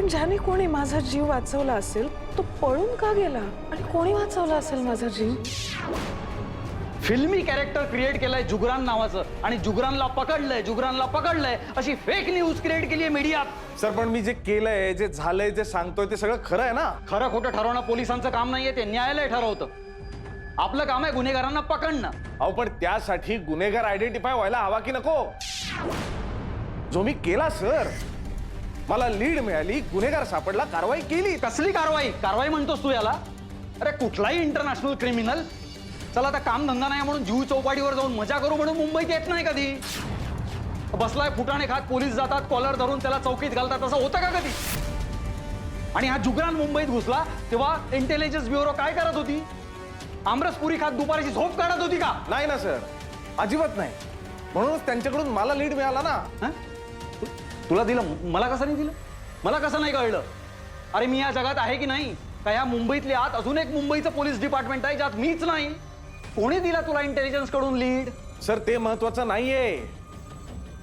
ज्याने कोणी माझा जीव वाचवला असेल तो पळून का गेला आणि कोणी वाचवला असेल माझा जीव? फिल्मी कॅरेक्टर क्रिएट केलंय जुगरान नावाचं आणि जुगरानला पकडलंय अशी फेक न्यूज क्रिएट केली आहे मीडियात। सर पण मी जे केलंय, जे झालंय, जे सांगतोय ते सगळं खरं आहे ना? खरं खोटं ठरवणं पोलिसांचं काम नाहीये, ते न्यायालय ठरवतं। आपलं काम आहे गुन्हेगारांना पकडणं। अहो पण त्यासाठी गुन्हेगार आयडेंटिफाय व्हायला हवा की नको? जो मी केला सर, मला लीड मिळाली, गुन्हेगार सापडला, कारवाई केली। कसली कारवाई म्हणतोस तू याला? अरे कुठलाही इंटरनॅशनल क्रिमिनल चला आता काम धंदा नाही म्हणून जीव चौपाटीवर जाऊन मजा करू म्हणून मुंबईत येत नाही कधी। बसलाय फुटाणे खात, पोलीस जातात कॉलर धरून त्याला चौकीत घालतात, असं होतं का कधी? आणि हा जुगरान मुंबईत घुसला तेव्हा इंटेलिजन्स ब्युरो काय करत होती? आमरसपुरी खात दुपारची झोप काढत होती का? नाही ना सर, अजिबात नाही। म्हणूनच त्यांच्याकडून मला लीड मिळाला ना। तुला दिलं, मला कसं नाही दिलं? मला कसं नाही कळलं? अरे मी या जगात आहे की नाही? का या मुंबईतले आत अजून एक मुंबईचं पोलीस डिपार्टमेंट आहे ज्यात मीच नाही? कोणी दिला तुला इंटेलिजन्स कडून लीड? सर ते महत्वाचं नाहीये।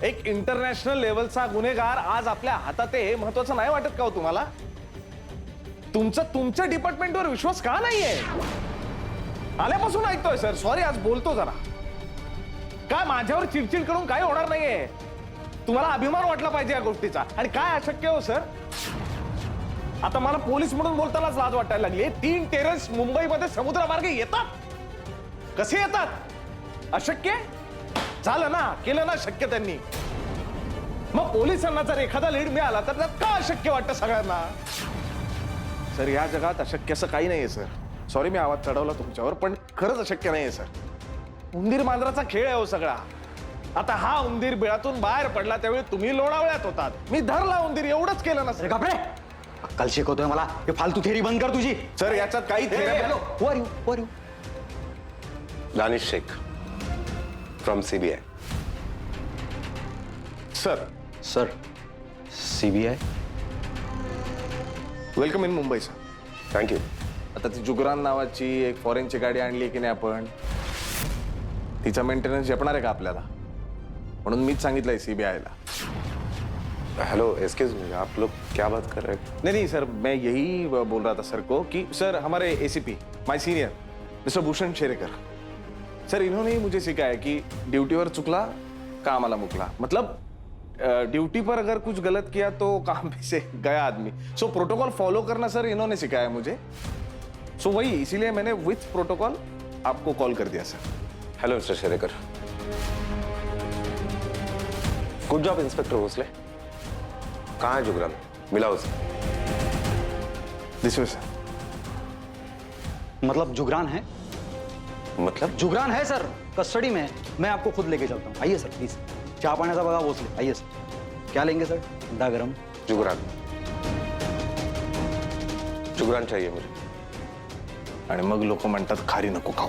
एक इंटरनॅशनल लेवलचा गुन्हेगार आज आपल्या हातात आहे, हे महत्वाचं नाही वाटत का हो तुम्हाला? तुमच्या डिपार्टमेंटवर विश्वास का नाहीये? आल्यापासून ऐकतोय सर, सॉरी आज बोलतो जरा। काय माझ्यावर चिडचिड करून काय होणार नाहीये? तुम्हाला अभिमान वाटला पाहिजे या गोष्टीचा। आणि काय अशक्य हो सर? आता मला पोलीस म्हणून बोलतानाच लाज वाटायला लागली। 3 टेररिस्ट मुंबईमध्ये समुद्रमार्गे येतात, कसे येतात? अशक्य झालं ना, केलं ना शक्य त्यांनी। मग पोलिसांना जर एखादा लीड मिळाला तर त्यात का अशक्य वाटतं सगळ्यांना? सर या जगात अशक्य असं काही नाहीये सर। सॉरी मी आवाज चढवला तुमच्यावर, पण खरंच अशक्य नाहीये सर। उंदीर मांजराचा खेळ आहे हो सगळा। आता हा उंदीर बिळातून बाहेर पडला त्यावेळी तुम्ही लोणावळ्यात होतात, मी धरला उंदीर, एवढंच केलं ना सर। कपडे अक्कल शिकवतोय मला, हे फालतू थेरी बंद कर तुझी। सर याच्यात काही Danish Shaikh from CBI. Sir CBI, welcome in Mumbai sir. Thank you. आता ती जुगरान नावाची एक फॉरेनची गाडी आणली की नाही आपण, तिचा मेंटेनन्स झेपणार आहे का आपल्याला? म्हणून मीच सांगितलंय सीबीआयला। हेलो एक्सक्यूज मी, आप लोग क्या बात कर रहे हैं? नहीं सर, मैं यही बोल रहा था सर को कि सर हमारे ACP my senior mister Bhushan Sherekar sir, इन्होंने ही मुझे सिखाया कि ड्यूटी पर चुकला काम आला मुकला। मतलब ड्यूटी पर अगर कुछ गलत किया तो काम पे से गया आदमी। सो प्रोटोकॉल फॉलो करना सर इन्होंने सिखाया मुझे। सो वही इसीलिए मैंने विथ प्रोटोकॉल आपको कॉल कर दिया sir. Hello mister Sherekar, good job inspector Bhosale. कहाँ है जुगरान? मिला उसे? This way sir. मतलब जुगरान है? मतलब जुगरान है सर, कस्टडी में है। मैं आपको खुद लेके चलता हूँ, आइए सर प्लीज। चाय पाण्याचा बघा भोसले, आइए सर। क्या लेंगे सर? ठंडा गरम? जुगरान, जुगरान चाहिए मुझे। आणि मग लोक म्हणतात खारी नको खाऊ।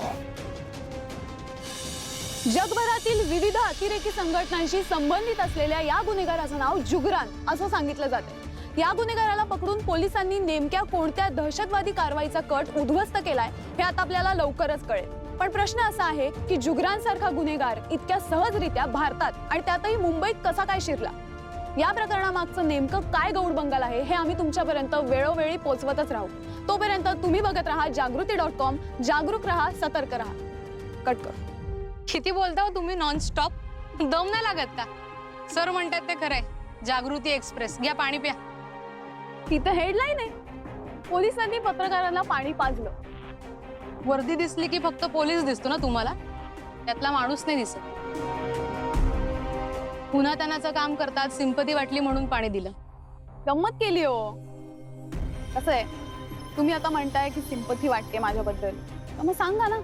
जगभरातील विविध अतिरेकी संघटनांशी संबंधित असलेल्या या गुन्हेगाराचं नाव जुगरान असं सांगितलं जातं। या गुन्हेगाराला पकडून पोलिसांनी नेमक्या कोणत्या दहशतवादी कारवाईचा कट उद्ध्वस्त केलाय हे आता आपल्याला लवकरच कळेल। पण प्रश्न असा आहे की जुगरान सारखा गुन्हेगार इतक्या सहजरित्या भारतात आणि त्यातही मुंबईत कसा काय शिरला? या प्रकरणामागचं नेमकं काय गौड बंगाल आहे हे आम्ही तुमच्यापर्यंत वेळोवेळी पोहोचवतच राहू। तोपर्यंत तुम्ही बघत राहा जागृती.com, जागरूक रहा, सतर्क रहा। कट कर। किती बोलता हो तुम्ही नॉन स्टॉप? दम नाही लागत का? सर म्हणतात ते खरंय, जागृती एक्सप्रेस घ्या, पाणी प्या। तिथं हेडलाईन आहे, पोलिसांनी पत्रकारांना पाणी पाजलं। वर्दी दिसली की फक्त पोलीस दिसतो ना तुम्हाला, त्यातला माणूस नाही दिसत। पुन्हा त्यांचं काम करतात, सिंपती वाटली म्हणून पाणी दिलं। गंमत केली हो। कसं आहे, तुम्ही आता म्हणताय की सिंपथी वाटते माझ्याबद्दल, तर मग सांगा ना,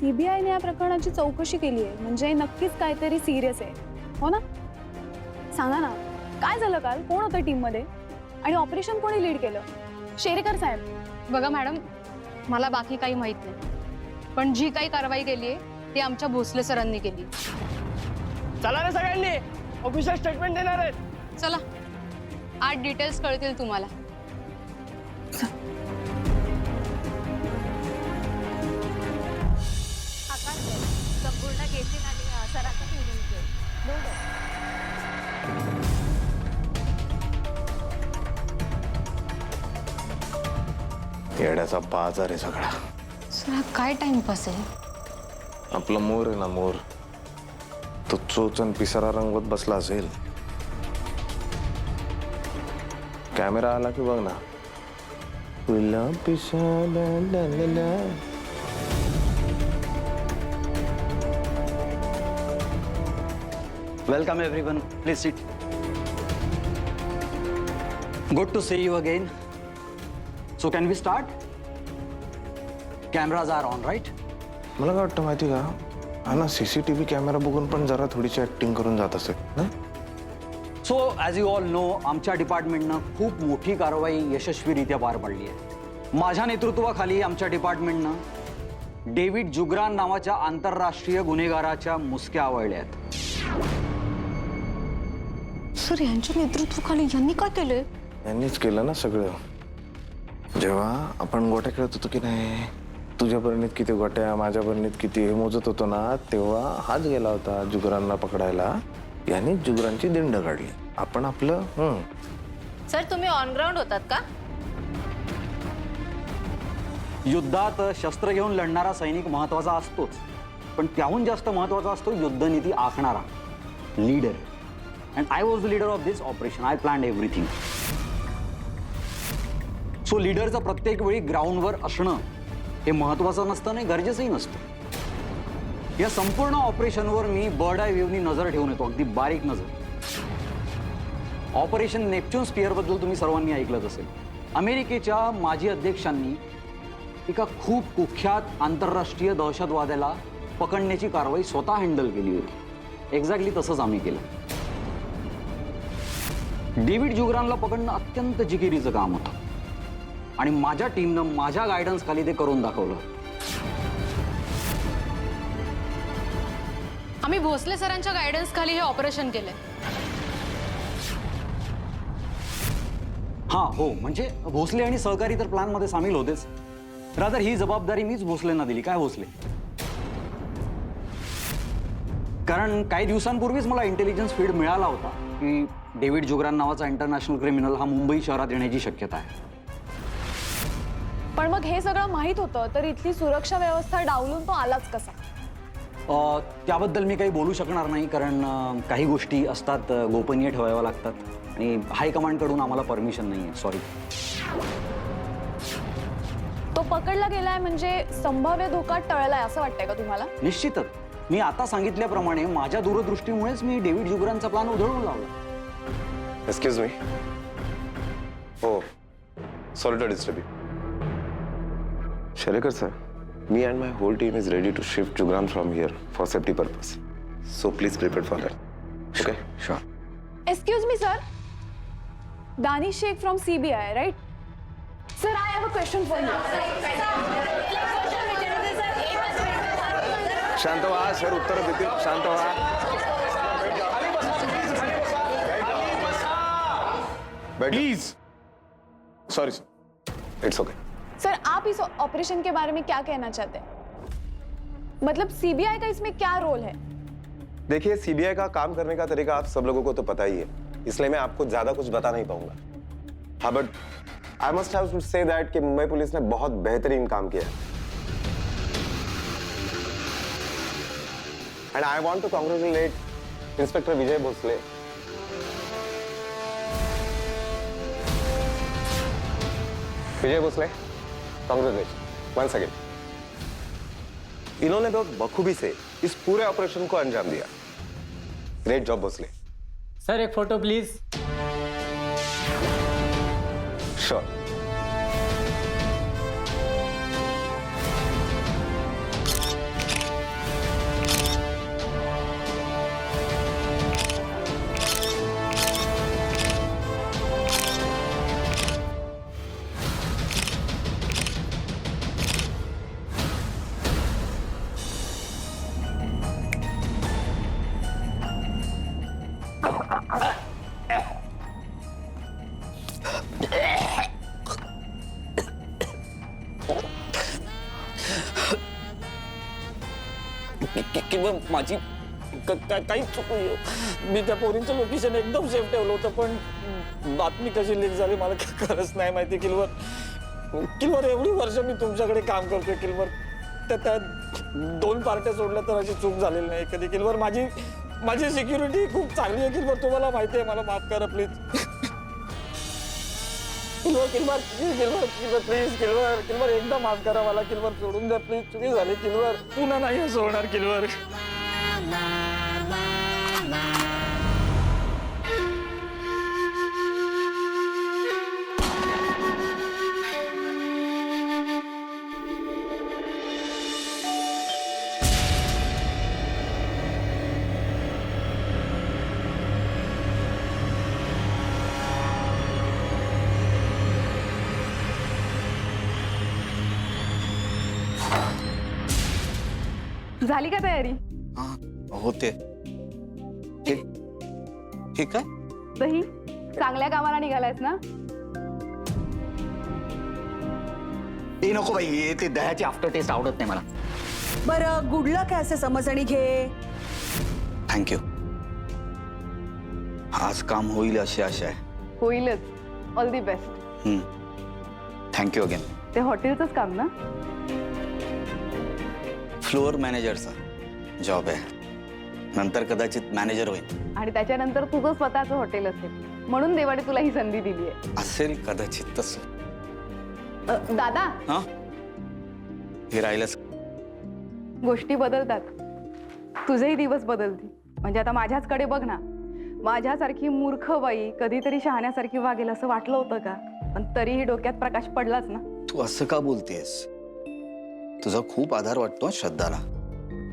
सीबीआयने या प्रकरणाची चौकशी केली आहे म्हणजे नक्कीच काहीतरी सिरियस आहे, हो ना? सांगा ना, काय झालं काल? कोण होतं टीम मध्ये आणि ऑपरेशन कोणी लीड केलं? शेरेकर साहेब? बघा मॅडम, मला बाकी काही माहित नाही, पण जी काही कारवाई केली आहे ती आमच्या भोसले सरांनी केली। चला रे सगळ्यांनी, ऑफिशियल स्टेटमेंट देणार आहेत। चला, आज डिटेल्स कळतील तुम्हाला। संपूर्ण केसिन आणि सरांचा येड्याचा बाजार आहे सगळा. सर हा काय टाइमपास आहे? आपला मोर आहे ना मोर, तो चोचन पिसारा रंगवत बसला असेल. कॅमेरा आला की बघ ना, फुला पिसाला ला ला ला. Welcome everyone, please seat. Good to see you again. So can we start? Cameras are on, right? मला काय वाटतं माहिती का, हा ना CCTV कॅमेरा बघून पण जरा थोडीशी ऍक्टिंग करून जात असेल ना. So as you all know, आमच्या डिपार्टमेंटनं खूप मोठी कारवाई यशस्वीरित्या पार पाडली आहे. माझ्या नेतृत्वाखाली आमच्या डिपार्टमेंटनं डेव्हिड जुग्रान नावाच्या आंतरराष्ट्रीय गुन्हेगाराच्या मुसक्या आवळल्या आहेत. सर यांच्या नेतृत्वाखाली यांनी काय केलंय? यांनीच केलं ना सगळं. जेव्हा आपण गोट्या खेळत होतो की नाही, तुझ्या बरणीत किती गोट्या, माझ्या बरणीत किती, हे मोजत होतो ना, तेव्हा हाच गेला होता जुगरांना पकडायला. यांनी जुगरांची दिंड काढली. आपण आपलं सर तुम्ही ऑन ग्राउंड होतात का? युद्धात शस्त्र घेऊन लढणारा सैनिक महत्वाचा असतोच, पण त्याहून जास्त महत्वाचा असतो युद्धनीती आखणारा leader. And I was the leader of this operation. I planned everything. So लीडरचं प्रत्येक वेळी ग्राउंडवर असणं हे महत्वाचं नसतं नाही, गरजेचंही नसतं. या संपूर्ण ऑपरेशनवर मी बर्ड आय व्ह्यूनी नजर ठेवून येतो, अगदी बारीक नजर. ऑपरेशन नेपच्यून स्पिअरबद्दल तुम्ही सर्वांनी ऐकलंच असेल. अमेरिकेच्या माजी अध्यक्षांनी एका खूप कुख्यात आंतरराष्ट्रीय दहशतवाद्याला पकडण्याची कारवाई स्वतः हँडल केली होती. एक्झॅक्टली तसंच आम्ही केलं. डेव्हिड जुग्रानला पकडणं अत्यंत जिकिरीचं काम होतं आणि माझ्या टीमनं माझ्या गायडन्स खाली ते करून दाखवलं. आम्ही भोसले सरांच्या गायडन्स खाली हे ऑपरेशन केलंय. हां हो, म्हणजे भोसले आणि सहकारी तर प्लॅनमध्ये सामील होतेच. रादर ही जबाबदारी मीच भोसलेंना दिली. काय भोसले? कारण काही दिवसांपूर्वीच मला इंटेलिजन्स फीड मिळाला होता की डेव्हिड जुग्रान नावाचा इंटरनॅशनल क्रिमिनल हा मुंबई शहरात येण्याची शक्यता आहे. पण मग हे सगळं माहित होतं तर इथली सुरक्षा व्यवस्था डावलून तो आलाच कसा? त्याबद्दल मी काही बोलू शकणार नाही, कारण काही गोष्टी असतात गोपनीय ठेवाव्या लागतात आणि हायकमांडकडून आम्हाला परमिशन नाही आहे. सॉरी. तो पकडला गेलाय म्हणजे संभाव्य धोका टळलाय असं वाटतंय का तुम्हाला? निश्चितच. मी आता सांगितल्याप्रमाणे माझ्या दूरदृष्टीमुळेच मी डेव्हिड जुग्रानचा प्लॅन उधळून लावला. Excuse me. हो, sorry to disturb you. Sherekar sir, me and my whole team is ready to shift Jugran from here for safety purpose. So please prepare for that. Okay? Sure. Excuse me, sir. Danish Sheikh from CBI, right? Sir, I have a question for you. शांत व्हा sir, उत्तर देतील. शांत व्हा. Please. Sorry sir. It's okay. Sir, आप इस operation के बारे में क्या कहना चाहते हैं? मतलब सीबीआई का इसमें क्या रोल है? देखिए, सीबीआई का काम करने का तरीका आप सब लोगों को तो पता ही है, इसलिए मैं आपको ज्यादा कुछ बता नहीं पाऊंगा. हाँ, but I must have to say that कि मुंबई पुलिस ने बहुत बेहतरीन काम किया है. And I want to congratulate inspector Vijay Bhosale. Vijay Bhosale, congratulation once again. इन्होंने बहुत बखूबी से इस पूरे ऑपरेशन को अंजाम दिया. Great job Bhosale. सर एक फोटो प्लीज. श्योर. किंवा माझी काही चुक मी त्या पोरींचं लोकेशन एकदम सेफ ठेवलं होतं, पण बातमी कशी लीक झाली मला खरंच नाही माहिती. किंवा किलवर एवढी वर्ष मी तुमच्याकडे काम करतोय किलवर, त्या 2 पार्ट्या सोडल्या तर अशी चूक झालेली नाही कधी किलवर. माझी सिक्युरिटी खूप चांगली आहे किलवर, तुम्हाला माहिती आहे. मला माफ करा प्लीज. किलवर प्लीज एकदा माफ करा मला किलवर, सोडून द्या प्लीज. चुकी झाली किलवर, पुन्हा नाही असं होणार किलवर. झाली का तयारी? होते. हे काय? दही चांगल्या कामाला निघालायस ना? ते नको बाई, ते दह्याची आफ्टर टेस्ट आवडत नाही मला. बरं, गुड लक आहे असे समज आणि घे. थँक्यू. आज काम होईल अशी आशा आहे. होईलच. All the best. Thank you again. ते हॉटेलचंच काम ना? फ्लोअर मॅनेजरचा जॉब आहे, नंतर कदाचित मॅनेजर होईल. आणि त्याच्यानंतर तुझं स्वतःचं हॉटेल असेल, म्हणून देवाने तुला ही संधी दिली आहे. असेल कदाचित तसं. दादा, हा, हे राहिलंच. गोष्टी बदलतात, तुझेही दिवस बदलतील. म्हणजे आता माझ्याचकडे बघ ना, माझ्यासारखी मूर्ख बाई कधीतरी शहाण्यासारखी वागेल असं वाटलं होतं का? पण तरीही डोक्यात प्रकाश पडलाच ना. तू असं का बोलतेस? तुझा खूप आधार वाटतो श्रद्धाला,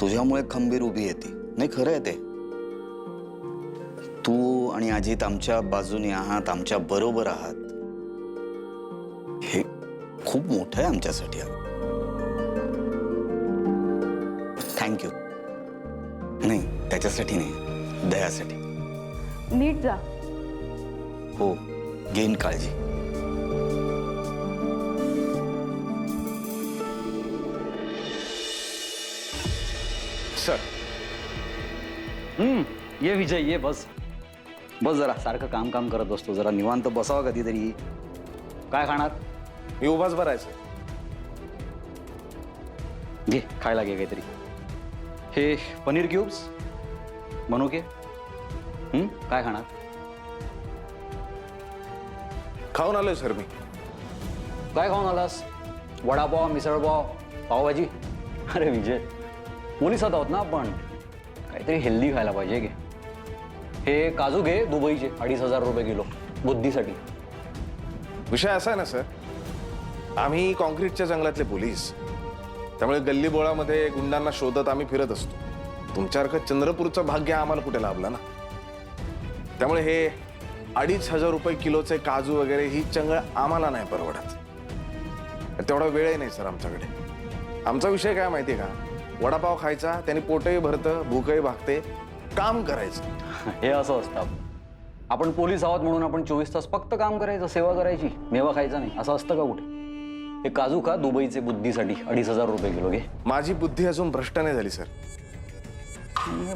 तुझ्यामुळे खंबीर उभी येते. नाही, खरं आहे ते. तू आणि अजित आमच्या बाजूने आहात, आमच्या बरोबर आहात. हे खूप मोठं आहे आमच्यासाठी. थँक्यू. नाही, त्याच्यासाठी नाही, दयासाठी. नीट जा. हो, घेईन काळजी. सर, ये विजय, ये बस बस. जरा सारखं काम काम करत असतो, जरा निवांत बसावं कधीतरी. काय खाणार? मी उभाच भरायचं. घे, खायला घे काहीतरी. हे पनीर क्यूब्स मनुके. काय खाणार? खाऊन आलोय सर मी. काय खाऊन आलास? वडापाव, मिसळपाव, पावभाजी? अरे विजय, पोलिसात आहोत ना आपण, काहीतरी हेल्दी खायला पाहिजे. घे, हे काजू घे दुबईचे, 2,500 रुपये किलो, बुद्धीसाठी. विषय असा आहे ना सर, आम्ही कॉन्क्रीटच्या जंगलातले पोलीस, त्यामुळे गल्ली बोळामध्ये गुंडांना शोधत आम्ही फिरत असतो. तुमच्यासारखं चंद्रपूरचं भाग्य आम्हाला कुठे लाभलं ना. त्यामुळे हे 2,500 रुपये किलोचे काजू वगैरे ही चंगळ आम्हाला नाही परवडत. तेवढा वेळही नाही सर आमच्याकडे. आमचा विषय काय माहितीये का? वडापाव खायचा, त्याने पोटही भरतं, भूकही भागते, काम करायचं. हे असं असतं. आपण पोलीस आहोत म्हणून आपण 24 तास फक्त काम करायचं, सेवा करायची, मेवा खायचा नाही, असं असतं का कुठे? हे काजू का दुबईचे बुद्धीसाठी 2,500 रुपये किलो. घे. माझी बुद्धी अजून भ्रष्ट नाही झाली सर.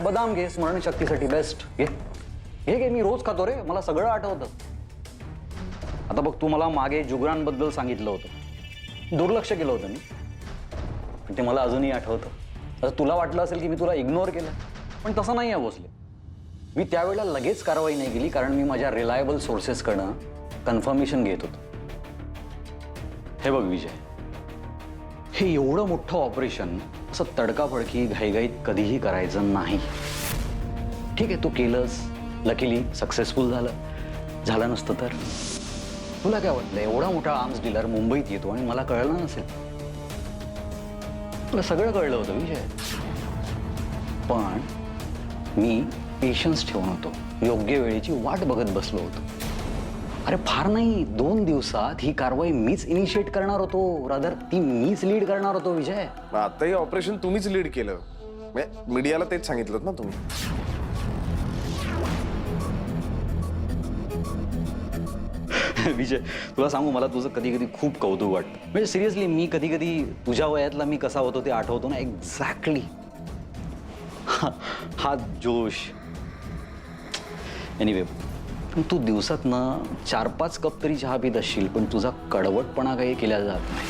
बदाम घे, स्मरणशक्तीसाठी बेस्ट. घे घे घे, मी रोज खातो रे, मला सगळं आठवतं. आता बघ, तू मला मागे जुगरांबद्दल सांगितलं होतं, दुर्लक्ष केलं होतं मी, पण ते मला अजूनही आठवतं. आता तुला वाटलं असेल की मी तुला इग्नोर केलं, पण तसं नाही आहे भोसले. मी त्यावेळेला लगेच कारवाई नाही केली, कारण मी माझ्या रिलायबल सोर्सेसकडनं कन्फर्मेशन घेत होतो. हे बघ विजय, हे एवढं मोठं ऑपरेशन असं तडकाफडकी घाईघाईत कधीही करायचं नाही. ठीक आहे, तू केलंस, लकीली सक्सेसफुल झालं नसतं तर तुला काय वाटलं? एवढा मोठा आर्म्स डीलर मुंबईत येतो आणि मला कळलं नसेल? तुला सगळं कळलं होतं विजय, पण मी पेशन्स ठेवून होतो, योग्य वेळेची वाट बघत बसलो होतो. अरे फार नाही, 2 दिवसात ही कारवाई मीच इनिशिएट करणार होतो, रादर ती मीच लीड करणार होतो विजय. आता हे ऑपरेशन तुम्हीच लीड केलं, मीडियाला तेच सांगितलं ना तुम्ही. विजय, तुला सांगू, मला तुझं कधी कधी खूप कौतुक वाटतं. म्हणजे सिरियसली, मी कधी कधी तुझ्या वयातला मी कसा होतो ते आठवतो ना, एक्झॅक्टली हा जोश. एनिवे, पण तू दिवसात ना 4-5 कप तरी चहा पित असशील, पण तुझा कडवटपणा काही केला जात नाही.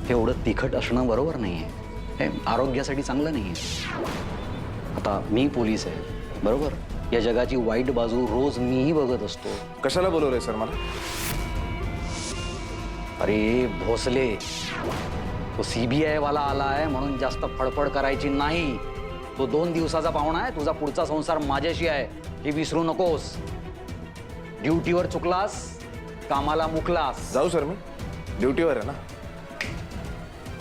हे एवढं तिखट असणं बरोबर नाहीये. हे आरोग्यासाठी चांगलं नाहीये. आता मी पोलीस आहे, बरोबर? या जगाची वाईट बाजू रोज मीही बघत असतो. कशाला बोलवलंय सर मला? अरे भोसले, तो CBI वाला आला आहे म्हणून जास्त फडफड करायची नाही. तो 2 दिवसाचा पाहुणा आहे. तुझा पुढचा संसार माझ्याशी आहे, हे विसरू नकोस. ड्युटीवर चुकलास, कामाला मुकलास. जाऊ सर, मी ड्युटीवर आहे ना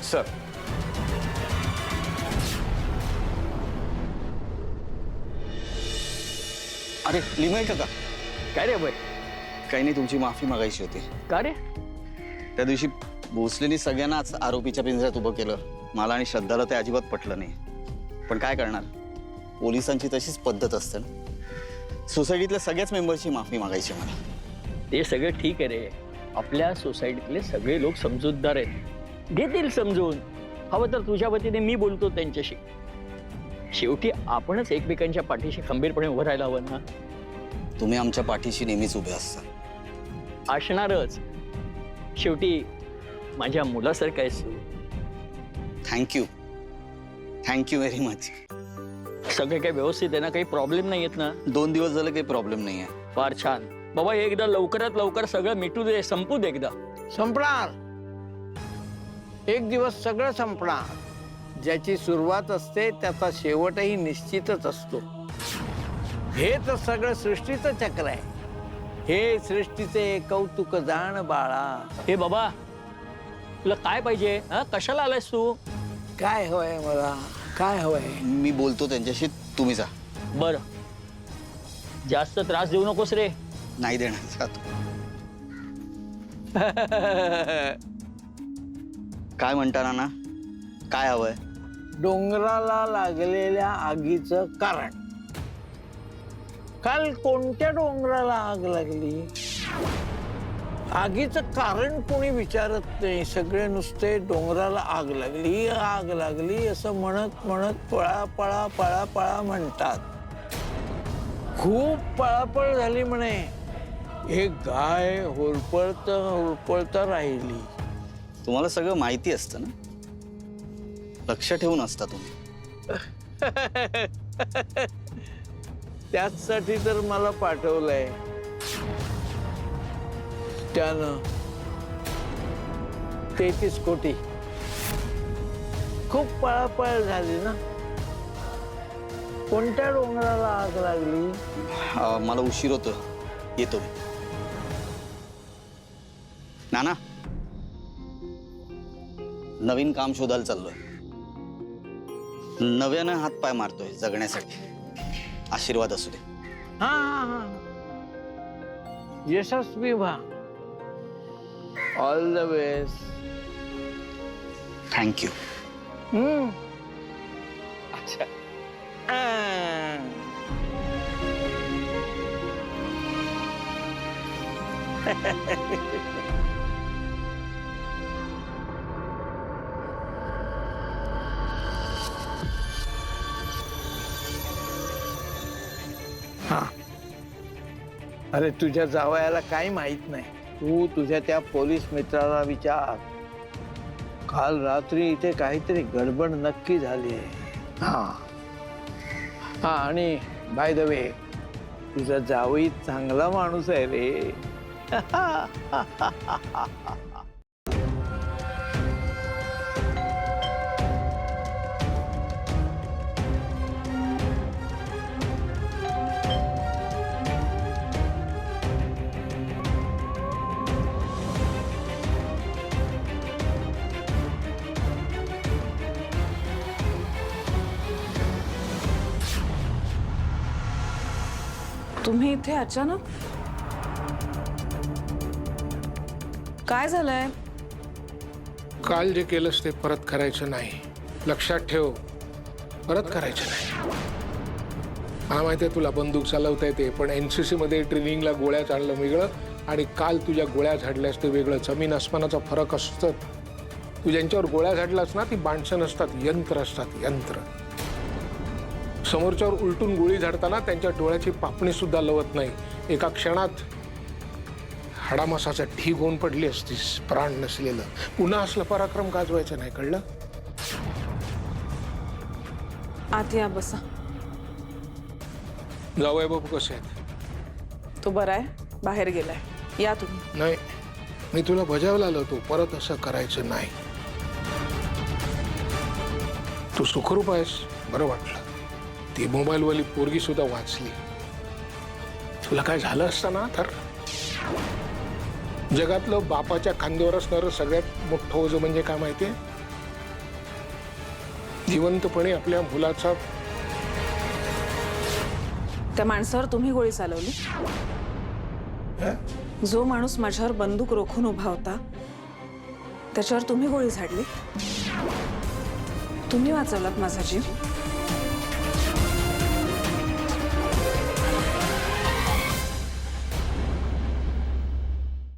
सर. अरे लिमय का काय रे बाई? काही नाही, तुमची माफी मागायची होती. का रे? त्या दिवशी भोसलेनी सगळ्यांनाच आरोपीच्या पिंजऱ्यात उभं केलं. मला आणि श्रद्धाला ते अजिबात पटलं नाही. पण काय करणार, पोलिसांची तशीच पद्धत असते ना. सोसायटीतल्या सगळ्याच मेंबरची माफी मागायची मला. ते सगळं ठीक आहे रे. आपल्या सोसायटीतले सगळे लोक समजूतदार आहेत, घेतील समजून. हवं तर तुझ्या वतीने मी बोलतो त्यांच्याशी. शेवटी आपणच एकमेकांच्या पाठीशी खंबीरपणे उभं राहायला हवं ना. तुम्ही आमच्या पाठीशी नेहमीच उभे असता. असणारच. शेवटी माझ्या मुलासारखं आहेस तू. Thank you, thank you very much. सगळे काही व्यवस्थित आहे ना? काही प्रॉब्लेम नाही येत ना? 2 दिवस झाले काही प्रॉब्लेम नाही आहे. फार छान बाबा. एकदा लवकरात लवकर सगळं मिटू दे, संपू दे एकदा. संपणार. एक दिवस सगळं संपणार. ज्याची सुरुवात असते त्याचा शेवटही निश्चितच असतो. हे तर सगळं सृष्टीचं चक्र आहे. हे सृष्टीचे कौतुक जाण बाळा. हे बाबा, तुला काय पाहिजे? हा, कशाला आलायस तू? काय हवंय मला? काय हवंय? मी बोलतो त्यांच्याशी, तुम्ही जा. बर, जास्त त्रास देऊ नकोस रे. नाही देणार, जातो. काय म्हणता नाना? काय हवंय? डोंगराला लागलेल्या आगीचं कारण. काल कोणत्या डोंगराला आग लागली? आगीचं कारण कोणी विचारत नाही. सगळे नुसते डोंगराला आग लागली, आग लागली असं म्हणत म्हणत पळा पळा पळा पळा म्हणतात. खूप पळापळ झाली म्हणे. एक गाय होरपळता राहिली. तुम्हाला सगळं माहिती असतं ना, लक्ष ठेवून असता तुम्ही. त्याचसाठी तर मला पाठवलंय. त्यानं 33 कोटी. खूप पळापळ झाली ना. कोणत्या डोंगराला आग लागली? मला उशीर होतो, येतो मी. नाना, नवीन काम शोधायला चाललोय. नव्यानं हातपाय मारतोय जगण्यासाठी. आशीर्वाद असू दे. हा, यशस्वी व्हा. All the best. थँक्यू. अच्छा. हा. अरे तुझ्या जावयाला काही माहित नाही. तू तुझ्या त्या पोलीस मित्राला विचार. काल रात्री इथे काहीतरी गडबड नक्की झाली आहे. हा हा, आणि बाय द वे, तुझा जावई चांगला माणूस आहे रे. तुम्ही इथे अचानक? काय झालंय? काल जे केलंस ते परत करायचं नाही. लक्षात ठेव, परत करायचं नाही. हा माहिती आहे तुला बंदूक चालवता येते, पण NCC मध्ये ट्रेनिंगला गोळ्या चाललं वेगळं आणि काल तुझ्या गोळ्या झाडल्यास ते वेगळं. जमीन आसमानाचा फरक असतो. तू ज्यांच्यावर गोळ्या झाडलास ना ती माणसं नसतात, यंत्र असतात, यंत्र. समोरच्यावर उलटून गोळी झाडताना त्यांच्या डोळ्याची पापणी सुद्धा लवत नाही. एका क्षणात हाडामासाचा ढीग होऊन पडली असतीस, प्राण नसलेलं. पुन्हा असलं पराक्रम गाजवायचं नाही, कळलं? आत या, बसा. जावई बापू कसे आहेत? तो बरा आहे, बाहेर गेलाय. या तुम्ही. नाही, मी तुला बजावला आलो, तू परत असं करायचं नाही. तू सुखरूप आहेस, बरं वाटलं. ती मोबाईलवाली पोरगी सुद्धा वाचली. तुला काय झालं असतं ना तर जगातलं बापाच्या खांद्यावर असणारं सगळ्यात मोठं ओझं म्हणजे काय माहितीये? जिवंतपणे आपल्या मुलाचा. त्या माणसावर तुम्ही गोळी चालवली. जो माणूस माझ्यावर बंदूक रोखून उभा होता त्याच्यावर तुम्ही गोळी झाडली. तुम्ही वाचवलात माझा जीव.